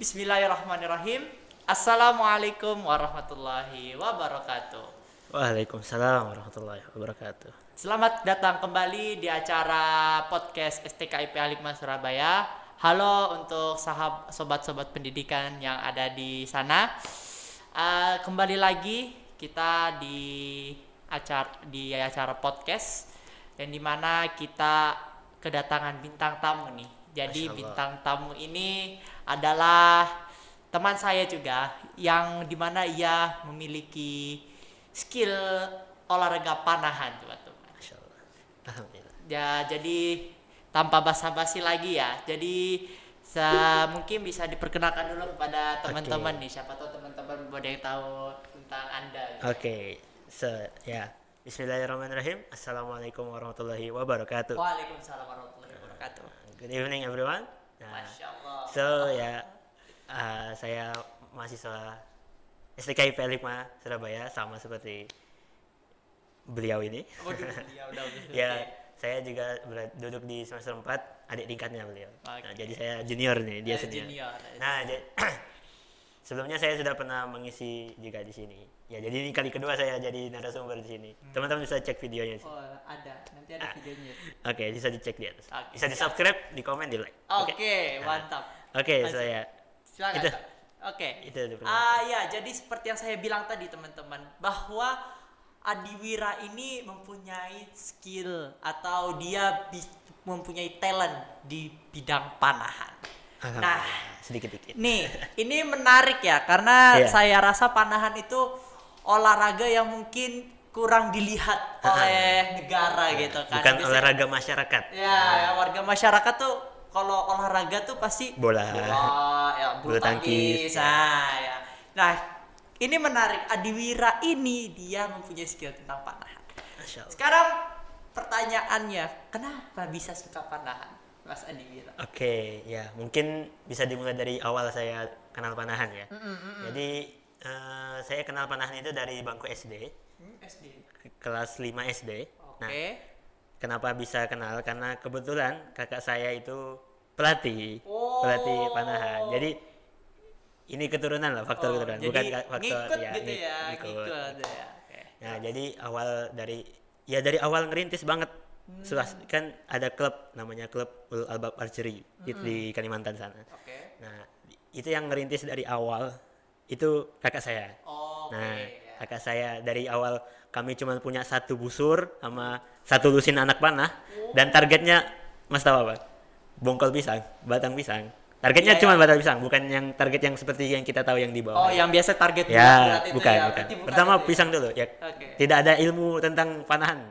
Bismillahirrahmanirrahim. Assalamualaikum warahmatullahi wabarakatuh. Waalaikumsalam warahmatullahi wabarakatuh. Selamat datang kembali di acara podcast STKIP Al-Hikmah Surabaya. Halo untuk sobat-sobat pendidikan yang ada di sana. Kembali lagi kita di acara podcast yang dimana kita kedatangan bintang tamu nih. Jadi bintang tamu ini adalah teman saya juga yang dimana ia memiliki skill olahraga panahan, teman-teman. Masya Allah. Alhamdulillah. Ya, jadi tanpa basa-basi lagi ya. Jadi mungkin bisa diperkenalkan dulu kepada teman-teman nih. Siapa tahu teman-teman ada yang tahu tentang Anda. Oke. Bismillahirrahmanirrahim. Assalamualaikum warahmatullahi wabarakatuh. Waalaikumsalam warahmatullahi wabarakatuh. Good evening everyone. Masya Allah. Saya mahasiswa STKIP Al-Hikmah Surabaya, sama seperti beliau ini. Saya juga duduk di semester 4, adik tingkatnya beliau. Nah, jadi saya junior nih, dia senior. Nah, sebelumnya saya sudah pernah mengisi juga di sini. Ya, jadi ini kali kedua saya jadi narasumber di sini. Teman-teman bisa cek videonya sih. Oh, nanti ada videonya. Oke, bisa dicek di atas. Bisa di-subscribe, di komen, di like. Oke, mantap. Silakan. Itu. Oke. Itu. Ya, jadi seperti yang saya bilang tadi teman-teman, bahwa Adiwira ini mempunyai skill atau dia mempunyai talent di bidang panahan. Nah, sedikit-sedikit. Nih, ini menarik ya karena saya rasa panahan itu olahraga yang mungkin kurang dilihat oleh negara gitu kan. Bukan olahraga masyarakat. Ya, warga masyarakat tuh kalau olahraga tuh pasti bola, bulu tangkis. Nah, ini menarik. Adiwira ini dia mempunyai skill tentang panahan. Sekarang pertanyaannya, kenapa bisa suka panahan, Mas Adiwira? Oke, ya mungkin bisa dimulai dari awal saya kenal panahan ya. Jadi saya kenal panahan itu dari bangku SD. Kelas 5 SD. Nah, kenapa bisa kenal? Karena kebetulan kakak saya itu pelatih panahan. Jadi ini keturunan lah, faktor keturunan, bukan faktor ngikut. Nah, jadi dari awal ngerintis banget. Kan ada klub namanya klub Ulul Albab Archery di Kalimantan sana. Nah, itu yang ngerintis dari awal itu kakak saya. Kakak saya dari awal kami cuma punya satu busur sama satu lusin anak panah, dan targetnya Mas tahu apa? Bongkol pisang, batang pisang. Targetnya cuma batang pisang, bukan yang target yang seperti yang kita tahu yang di bawah. Oh, yang biasa target ya, bukan. Pertama pisang dulu ya. Tidak ada ilmu tentang panahan.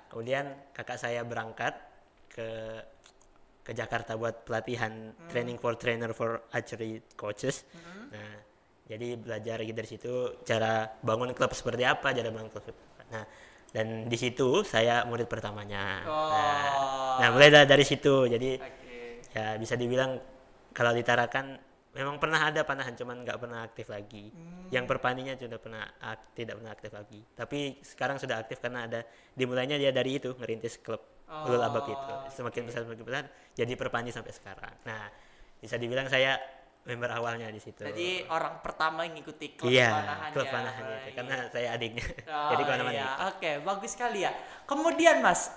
Kemudian kakak saya berangkat ke Jakarta buat pelatihan training for trainer for archery coaches. Nah, jadi belajar dari situ cara bangun klub seperti apa, Nah, dan di situ saya murid pertamanya. Nah, mulai dari situ. Jadi ya bisa dibilang kalau di Tarakan memang pernah ada panahan, cuman nggak pernah aktif lagi. Yang perpaninya sudah tidak pernah aktif lagi. Tapi sekarang sudah aktif karena dimulainya dia dari itu, ngerintis klub Ulul Albab itu. Semakin besar jadi perpani sampai sekarang. Nah, bisa dibilang saya member awalnya di situ. Jadi orang pertama yang ngikuti klub panahan. Klub panahan itu karena saya adiknya. Jadi kemana-mana. Oke, bagus sekali ya. Kemudian Mas,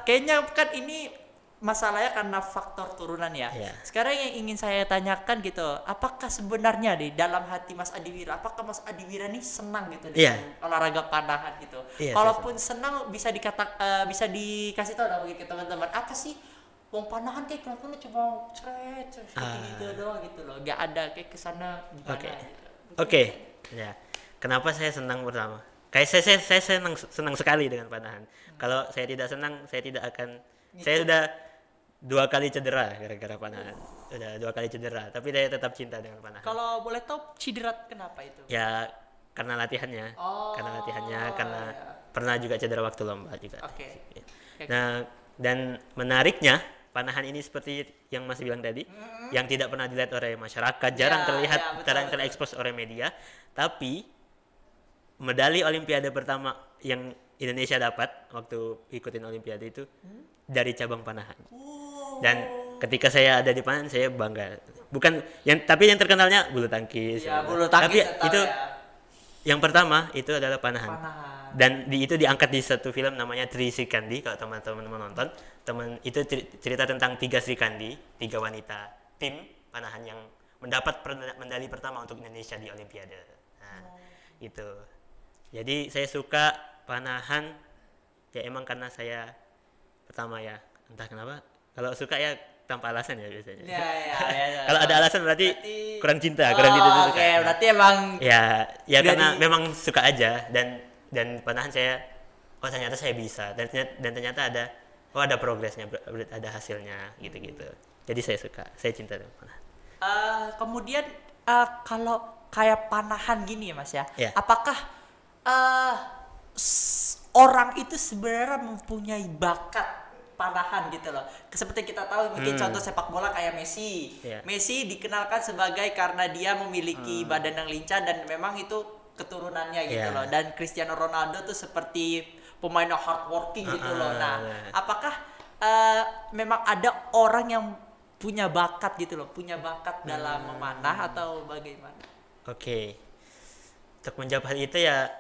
kayaknya kan ini masalahnya karena faktor turunan ya. Sekarang yang ingin saya tanyakan gitu, apakah sebenarnya di dalam hati Mas Adiwira, apakah Mas Adiwira ini senang gitu dengan olahraga panahan gitu? Kalaupun senang bisa dikasih tahu dong ke teman-teman, apa sih wong panahan kayak kelakuannya cuma seperti gitu doang gitu loh, nggak ada kayak kesana gimana gitu. Ya. Kenapa saya senang pertama? Kayak saya senang sekali dengan panahan. Kalau saya tidak senang, saya tidak akan. Saya sudah 2 kali cedera gara-gara panahan. Sudah 2 kali cedera, tapi saya tetap cinta dengan panahan. Kalau boleh tahu cedera kenapa itu? Ya karena latihannya. Karena pernah juga cedera waktu lomba juga. Nah, dan menariknya panahan ini seperti yang Mas bilang tadi, yang tidak pernah dilihat oleh masyarakat, jarang terlihat, jarang terekspos oleh media, tapi medali olimpiade pertama yang Indonesia dapat waktu ikutin olimpiade itu dari cabang panahan. Dan ketika saya ada di panahan, saya bangga Bukan tapi yang terkenalnya bulu tangkis. Ya, bulu tangkis. Tapi itu yang pertama itu adalah panahan. Dan itu diangkat di satu film namanya Tri Sri Kandi. Kalau teman-teman menonton, itu cerita tentang 3 Sri Kandi, 3 wanita tim panahan yang mendapat medali pertama untuk Indonesia di Olimpiade. Nah, itu. Jadi saya suka panahan ya emang karena saya pertama ya, entah kenapa. Kalau suka ya tanpa alasan ya biasanya. Ya. Kalau ada alasan berarti kurang cinta, kurang gitu. Oke, berarti emang ya karena memang suka aja dan panahan saya ternyata saya bisa dan ternyata ada progresnya, ada hasilnya gitu. Jadi saya suka, saya cinta dengan panahan. Kemudian kalau kayak panahan gini ya Mas ya, apakah orang itu sebenarnya mempunyai bakat panahan gitu loh. Seperti kita tahu mungkin contoh sepak bola kayak Messi. Messi dikenalkan sebagai karena dia memiliki badan yang lincah dan memang itu keturunannya gitu loh. Dan Cristiano Ronaldo tuh seperti pemain yang hardworking gitu loh. Nah, apakah memang ada orang yang punya bakat gitu loh, punya bakat dalam memanah atau bagaimana? Oke. Untuk menjawab hal itu ya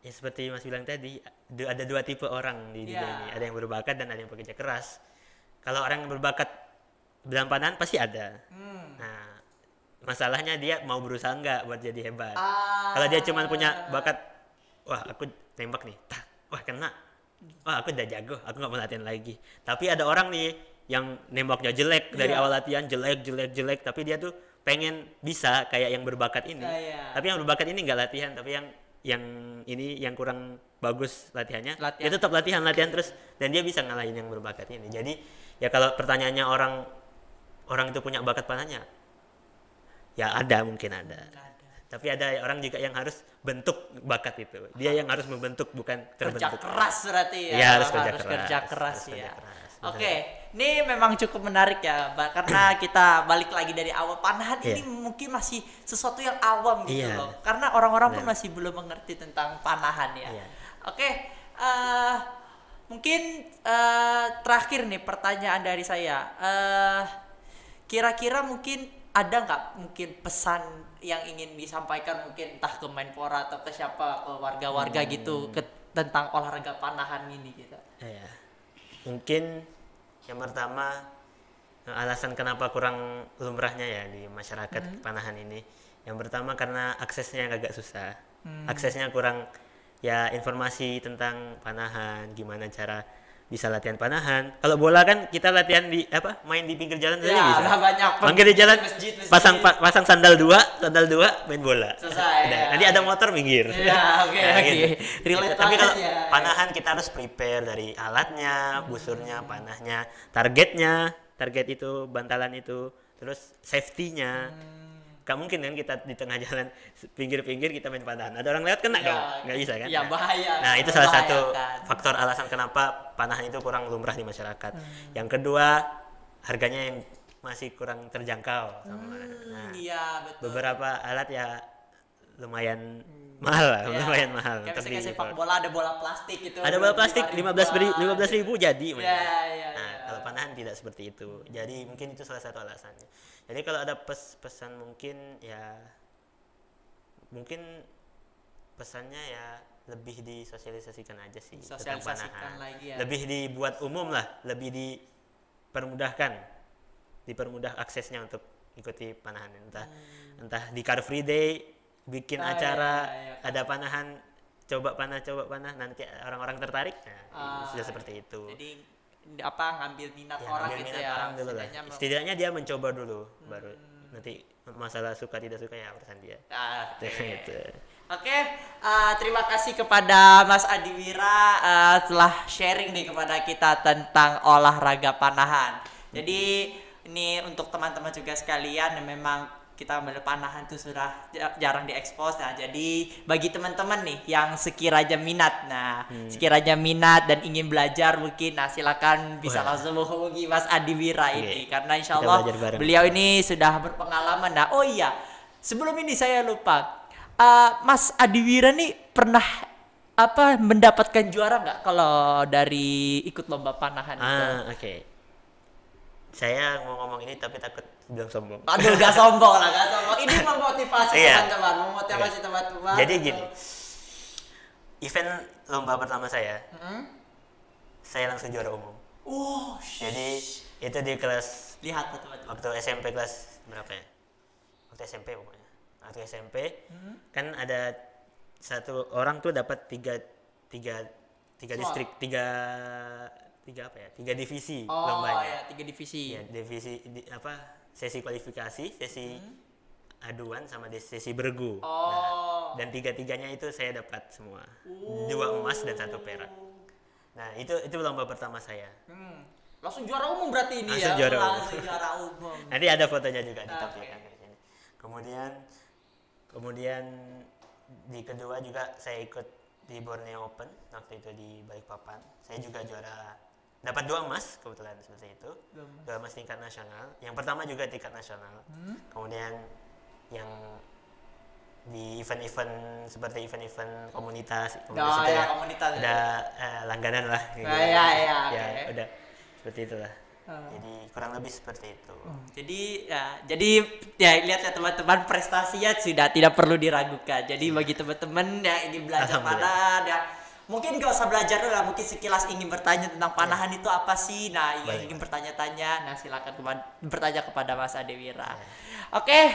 seperti Mas bilang tadi, ada 2 tipe orang di dunia ini. Ada yang berbakat dan ada yang bekerja keras. Kalau orang yang berbakat dalam panahan pasti ada. Nah, masalahnya dia mau berusaha nggak buat jadi hebat. Kalau dia cuma punya bakat, wah aku tembak nih, wah kena, wah aku udah jago, aku nggak mau latihan lagi. Tapi ada orang nih yang nembaknya jelek dari awal latihan, jelek, tapi dia tuh pengen bisa kayak yang berbakat ini. Tapi yang berbakat ini nggak latihan, tapi yang ini yang kurang bagus latihannya, dia tetap latihan terus dan dia bisa ngalahin yang berbakat ini. Jadi ya kalau pertanyaannya orang itu punya bakat panahannya, ya mungkin ada. Tapi ada orang juga yang harus bentuk bakat itu. Dia yang harus membentuk, bukan terbentuk. Kerja keras berarti ya. Ya harus kerja keras ya. Oke, ini memang cukup menarik ya, karena kita balik lagi dari awal panahan ini mungkin masih sesuatu yang awam gitu loh, karena orang-orang pun masih belum mengerti tentang panahan ya. Oke, mungkin terakhir nih pertanyaan dari saya, kira-kira mungkin ada nggak mungkin pesan yang ingin disampaikan mungkin entah ke Menpora atau ke siapa, ke warga-warga gitu tentang olahraga panahan ini gitu? Mungkin yang pertama alasan kenapa kurang lumrahnya ya di masyarakat panahan ini. Yang pertama karena aksesnya agak susah. Aksesnya kurang, ya informasi tentang panahan, gimana cara bisa latihan panahan. Kalau bola kan kita latihan main di pinggir jalan saja bisa. Banyak. Pinggir di jalan masjid. Pasang sandal dua main bola. Selesai. Nanti ada motor minggir. Oke. Gitu. Tapi kalau panahan kita harus prepare dari alatnya, busurnya, panahnya, target itu, bantalan itu, terus safety-nya. Gak mungkin kan kita di tengah jalan pinggir-pinggir kita main panahan. Ada orang lewat kena dong? Gak bisa kan? Ya bahaya. Nah itu salah satu faktor alasan kenapa panahan itu kurang lumrah di masyarakat. Yang kedua, harganya yang masih kurang terjangkau. Nah, betul. Beberapa alat ya lumayan mahal lah, lumayan mahal. Kayak misalnya sepak bola ada bola plastik gitu. Ada bola plastik 15.000 jadi. Nah, kalau panahan tidak seperti itu. Jadi mungkin itu salah satu alasannya. Jadi kalau ada pesan mungkin pesannya ya lebih disosialisasikan aja sih tentang panahan. Lebih dibuat umum lah, lebih dipermudah aksesnya untuk ikuti panahan. Entah di Car Free Day bikin acara ada panahan, coba panah nanti orang-orang tertarik. Sudah seperti itu. Jadi ngambil minat orang gitu ya. Setidaknya dia mencoba dulu, baru nanti masalah suka tidak suka ya urusan dia. Oke, terima kasih kepada Mas Adiwira telah sharing nih kepada kita tentang olahraga panahan. Jadi ini untuk teman-teman juga sekalian yang memang kita ambil panahan itu sudah jarang diekspos. Nah, jadi bagi teman-teman nih yang sekiranya minat dan ingin belajar mungkin, silakan bisa langsung menghubungi Mas Adiwira ini, karena insya Allah beliau ini sudah berpengalaman. Nah, oh iya, sebelum ini saya lupa, Mas Adiwira nih pernah mendapatkan juara nggak kalau dari ikut lomba panahan itu? Oke. saya mau ngomong ini tapi takut bilang sombong. Aduh, gak sombong lah, gak sombong. Ini memotivasi Iya. teman-teman, memotivasi Iya. teman-teman. Jadi untuk- gini, event lomba pertama saya langsung juara umum. Jadi itu di kelas Lihat tuh, teman-teman. waktu SMP kelas berapa ya? Waktu SMP pokoknya. Waktu SMP kan ada satu orang tuh dapat tiga Slot. distrik, tiga apa ya? Tiga divisi Oh lombanya. ya, 3 divisi. Ya, sesi kualifikasi, sesi aduan sama sesi bergu. Oh. Dan tiga-tiganya itu saya dapat semua. 2 emas dan 1 perak. Nah, itu lomba pertama saya. Langsung juara umum berarti ini Langsung ya. juara umum. Langsung juara umum. Nanti ada fotonya juga ditampilkan Oke. di sini. Kemudian di kedua juga saya ikut di Borneo Open waktu itu di Balikpapan. Saya juga dapat 2 emas kebetulan seperti itu. 2 emas tingkat nasional. Yang pertama juga tingkat nasional. Kemudian yang di event-event seperti event-event komunitas itu ya, komunitas. udah langganan lah gitu. Ya, Ya, oke. udah seperti itulah. Jadi kurang lebih seperti itu. Jadi ya lihat ya teman-teman, prestasinya sudah tidak perlu diragukan. Jadi bagi teman-teman yang ingin belajar Alhamdulillah. panahan ya mungkin gak usah belajar dulu lah, mungkin sekilas ingin bertanya tentang panahan itu apa sih. Nah, yang ingin bertanya-tanya, nah silakan bertanya kepada Mas Adewira. Oke,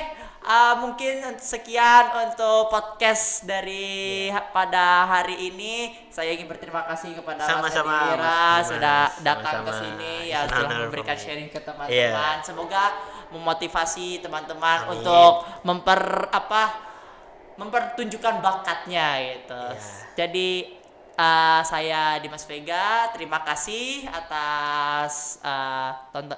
mungkin sekian untuk podcast dari pada hari ini. Saya ingin berterima kasih kepada Mas Sama-sama, Adewira Mas. sudah datang ke Sama-sama. sini ya, Senang telah memberikan for me. sharing ke teman-teman. Iya. Semoga memotivasi teman-teman Amin. untuk mempertunjukkan bakatnya gitu. Iya. Jadi saya Dimas Vega, terima kasih atas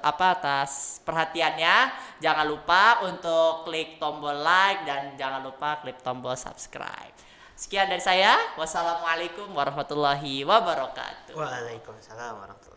atas perhatiannya. Jangan lupa untuk klik tombol like dan jangan lupa klik tombol subscribe. Sekian dari saya. Wassalamualaikum warahmatullahi wabarakatuh. Waalaikumsalam warahmatullahi